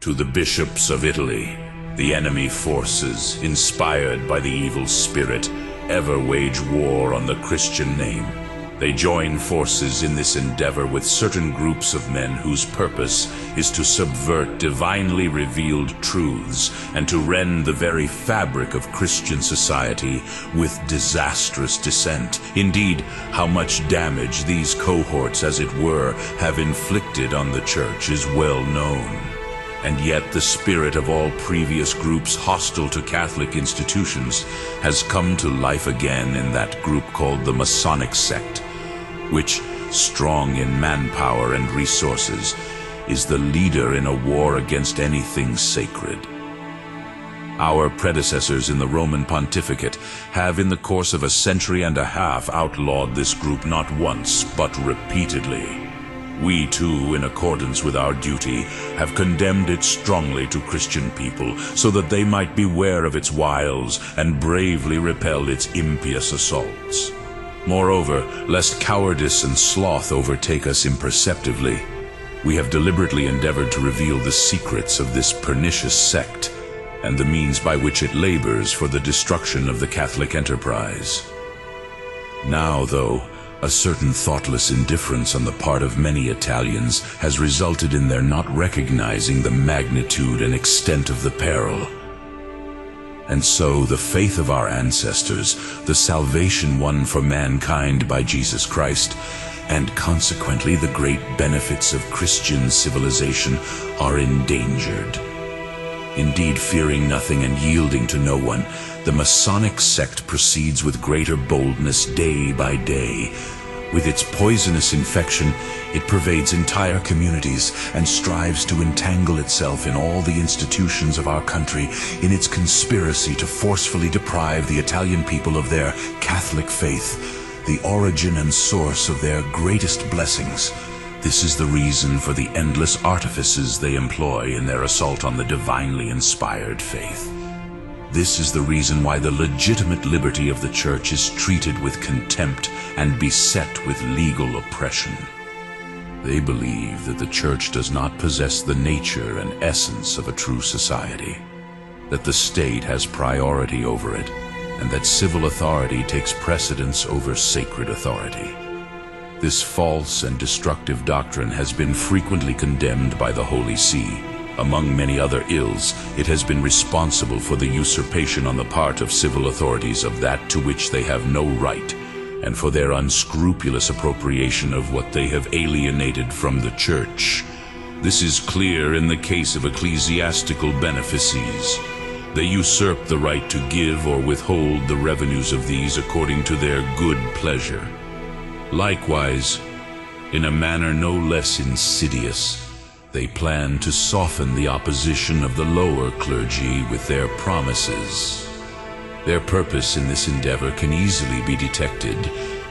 To the bishops of Italy, the enemy forces, inspired by the evil spirit, ever wage war on the Christian name. They join forces in this endeavor with certain groups of men whose purpose is to subvert divinely revealed truths and to rend the very fabric of Christian society with disastrous dissent. Indeed, how much damage these cohorts, as it were, have inflicted on the Church is well known. And yet the spirit of all previous groups hostile to Catholic institutions has come to life again in that group called the Masonic sect, which, strong in manpower and resources, is the leader in a war against anything sacred. Our predecessors in the Roman pontificate have in the course of a century and a half outlawed this group not once but repeatedly. We too, in accordance with our duty, have condemned it strongly to Christian people, so that they might beware of its wiles and bravely repel its impious assaults. Moreover, lest cowardice and sloth overtake us imperceptibly, we have deliberately endeavored to reveal the secrets of this pernicious sect and the means by which it labors for the destruction of the Catholic enterprise. Now, though, a certain thoughtless indifference on the part of many Italians has resulted in their not recognizing the magnitude and extent of the peril. And so the faith of our ancestors, the salvation won for mankind by Jesus Christ, and consequently the great benefits of Christian civilization are endangered. Indeed, fearing nothing and yielding to no one, the Masonic sect proceeds with greater boldness day by day. With its poisonous infection, it pervades entire communities and strives to entangle itself in all the institutions of our country in its conspiracy to forcefully deprive the Italian people of their Catholic faith, the origin and source of their greatest blessings. This is the reason for the endless artifices they employ in their assault on the divinely inspired faith. This is the reason why the legitimate liberty of the Church is treated with contempt and beset with legal oppression. They believe that the Church does not possess the nature and essence of a true society, that the state has priority over it, and that civil authority takes precedence over sacred authority. This false and destructive doctrine has been frequently condemned by the Holy See. Among many other ills, it has been responsible for the usurpation on the part of civil authorities of that to which they have no right, and for their unscrupulous appropriation of what they have alienated from the Church. This is clear in the case of ecclesiastical benefices. They usurp the right to give or withhold the revenues of these according to their good pleasure. Likewise, in a manner no less insidious, they plan to soften the opposition of the lower clergy with their promises. Their purpose in this endeavor can easily be detected,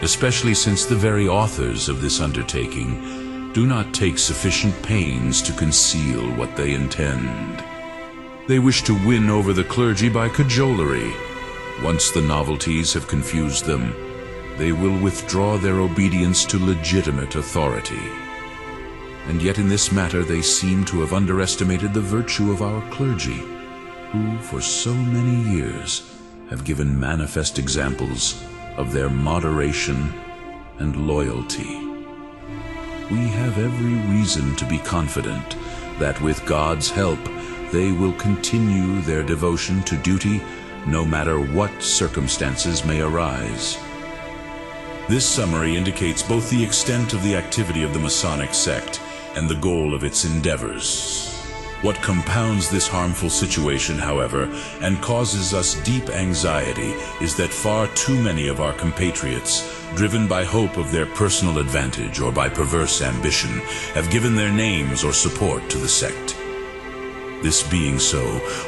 especially since the very authors of this undertaking do not take sufficient pains to conceal what they intend. They wish to win over the clergy by cajolery. Once the novelties have confused them, they will withdraw their obedience to legitimate authority. And yet in this matter they seem to have underestimated the virtue of our clergy, who for so many years have given manifest examples of their moderation and loyalty. We have every reason to be confident that with God's help they will continue their devotion to duty no matter what circumstances may arise. This summary indicates both the extent of the activity of the Masonic sect and the goal of its endeavors. What compounds this harmful situation, however, and causes us deep anxiety is that far too many of our compatriots, driven by hope of their personal advantage or by perverse ambition, have given their names or support to the sect. This being so,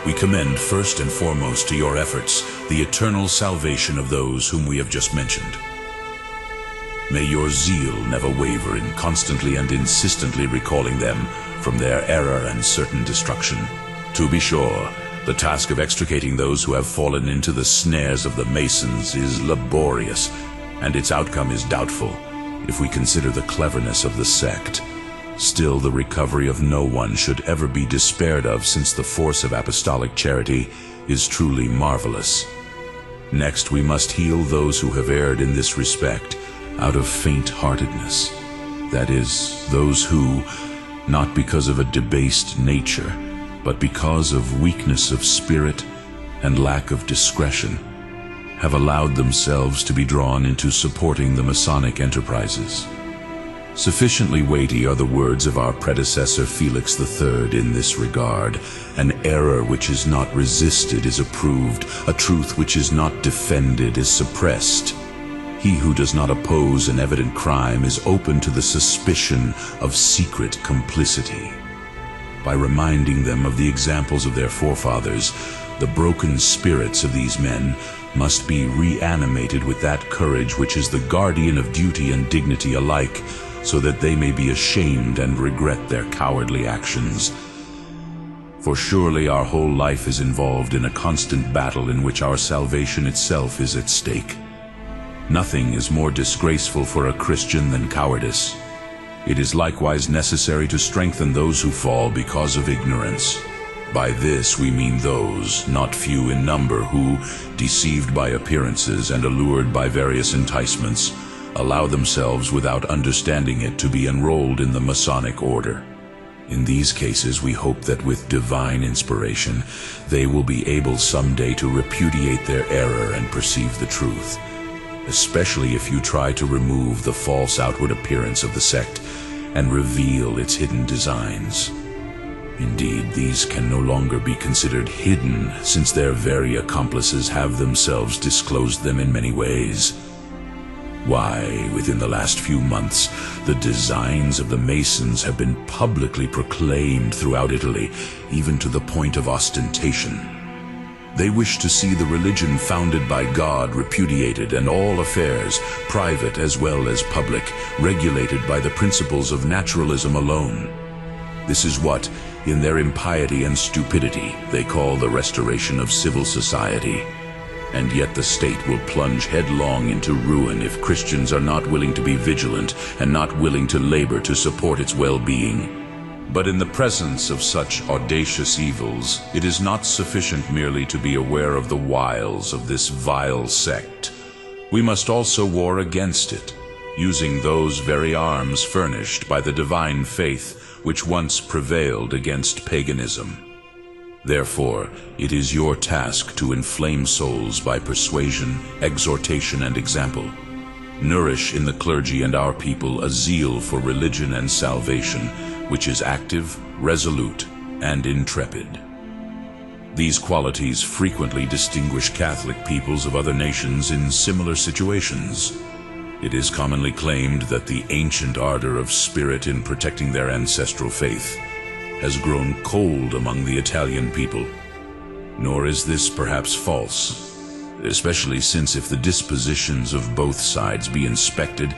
we commend first and foremost to your efforts the eternal salvation of those whom we have just mentioned. May your zeal never waver in constantly and insistently recalling them from their error and certain destruction. To be sure, the task of extricating those who have fallen into the snares of the Masons is laborious, and its outcome is doubtful if we consider the cleverness of the sect. Still, the recovery of no one should ever be despaired of, since the force of apostolic charity is truly marvelous. Next, we must heal those who have erred in this respect out of faint-heartedness. That is, those who, not because of a debased nature, but because of weakness of spirit and lack of discretion, have allowed themselves to be drawn into supporting the Masonic enterprises. Sufficiently weighty are the words of our predecessor Felix III in this regard. An error which is not resisted is approved, a truth which is not defended is suppressed. He who does not oppose an evident crime is open to the suspicion of secret complicity. By reminding them of the examples of their forefathers, the broken spirits of these men must be reanimated with that courage which is the guardian of duty and dignity alike, so that they may be ashamed and regret their cowardly actions. For surely our whole life is involved in a constant battle in which our salvation itself is at stake. Nothing is more disgraceful for a Christian than cowardice. It is likewise necessary to strengthen those who fall because of ignorance. By this we mean those, not few in number, who, deceived by appearances and allured by various enticements, allow themselves without understanding it to be enrolled in the Masonic order. In these cases we hope that with divine inspiration they will be able someday to repudiate their error and perceive the truth, especially if you try to remove the false outward appearance of the sect and reveal its hidden designs. Indeed, these can no longer be considered hidden, since their very accomplices have themselves disclosed them in many ways. Why, within the last few months, the designs of the Masons have been publicly proclaimed throughout Italy, even to the point of ostentation. They wish to see the religion founded by God repudiated, and all affairs, private as well as public, regulated by the principles of naturalism alone. This is what, in their impiety and stupidity, they call the restoration of civil society. And yet the state will plunge headlong into ruin if Christians are not willing to be vigilant and not willing to labor to support its well-being. But in the presence of such audacious evils, it is not sufficient merely to be aware of the wiles of this vile sect. We must also war against it, using those very arms furnished by the divine faith which once prevailed against paganism. Therefore, it is your task to inflame souls by persuasion, exhortation, and example. Nourish in the clergy and our people a zeal for religion and salvation, which is active, resolute, and intrepid. These qualities frequently distinguish Catholic peoples of other nations in similar situations. It is commonly claimed that the ancient ardor of spirit in protecting their ancestral faith has grown cold among the Italian people. Nor is this perhaps false, especially since if the dispositions of both sides be inspected,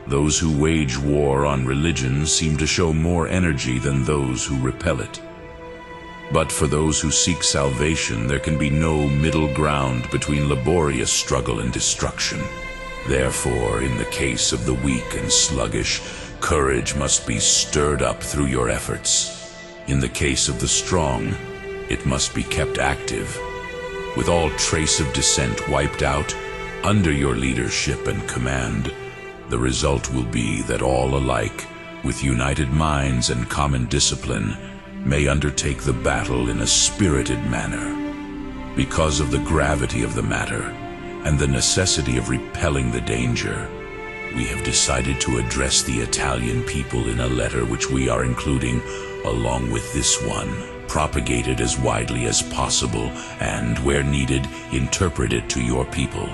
those who wage war on religion seem to show more energy than those who repel it. But for those who seek salvation, there can be no middle ground between laborious struggle and destruction. Therefore, in the case of the weak and sluggish, courage must be stirred up through your efforts. In the case of the strong, it must be kept active. With all trace of dissent wiped out, under your leadership and command, the result will be that all alike, with united minds and common discipline, may undertake the battle in a spirited manner. Because of the gravity of the matter, and the necessity of repelling the danger, we have decided to address the Italian people in a letter which we are including along with this one, propagate it as widely as possible, and, where needed, interpret it to your people.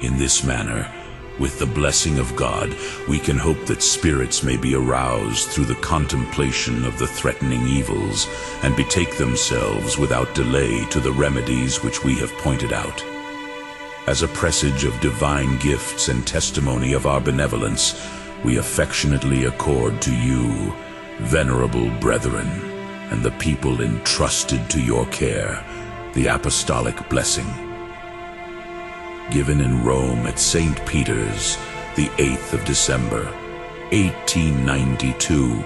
In this manner, with the blessing of God, we can hope that spirits may be aroused through the contemplation of the threatening evils, and betake themselves without delay to the remedies which we have pointed out. As a presage of divine gifts and testimony of our benevolence, we affectionately accord to you, venerable brethren, and the people entrusted to your care, the apostolic blessing. Given in Rome at St. Peter's, the 8th of December, 1892,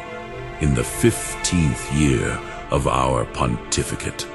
in the 15th year of our pontificate.